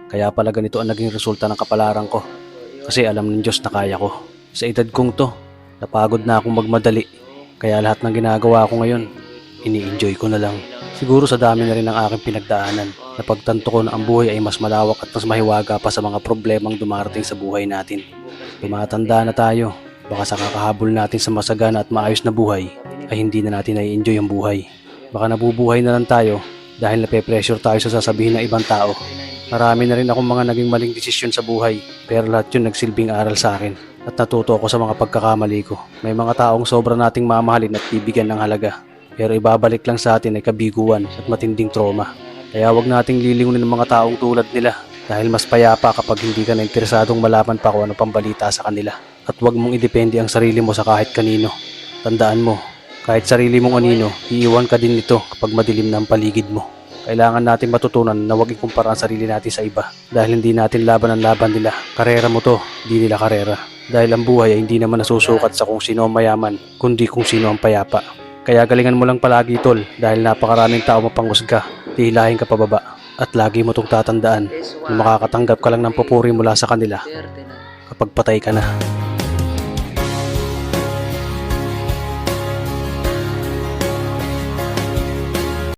Kaya pala ganito ang naging resulta ng kapalaran ko. Kasi alam ng Diyos na kaya ko. Sa edad kong to, napagod na akong magmadali. Kaya lahat ng ginagawa ko ngayon, ini-enjoy ko na lang. Siguro sa dami na rin ng aking pinagdaanan, napagtanto ko na ang buhay ay mas malawak at mas mahiwaga pa sa mga problemang dumarating sa buhay natin. Tumatanda na tayo, baka sa kakahabol natin sa masagana at maayos na buhay, ay hindi na natin nai-enjoy ang buhay. Baka nabubuhay na lang tayo dahil nape-pressure tayo sa sasabihin ng ibang tao. Marami na rin akong mga naging maling desisyon sa buhay, pero lahat yun nagsilbing aral sa akin at natuto ako sa mga pagkakamali ko. May mga taong sobra nating mamahalin at bibigyan ng halaga, pero ibabalik lang sa atin ay kabiguan at matinding trauma. Kaya wag nating lilingunin ng mga taong tulad nila dahil mas payapa kapag hindi ka na interesadong malaman pa kung ano pang balita sa kanila. At wag mong idepende ang sarili mo sa kahit kanino. Tandaan mo, kahit sarili mong anino, iiwan ka din nito kapag madilim na ang paligid mo. Kailangan natin matutunan na huwag ikumpara ang sarili natin sa iba dahil hindi natin laban ang laban nila. Karera mo to, di nila karera. Dahil ang buhay ay hindi naman nasusukat sa kung sino ang mayaman, kundi kung sino ang payapa. Kaya galingan mo lang palagi tol dahil napakaraming tao mapanghusga, hihilahin ka pababa. At lagi mo itong tatandaan na makakatanggap ka lang ng papuri mula sa kanila kapag patay ka na.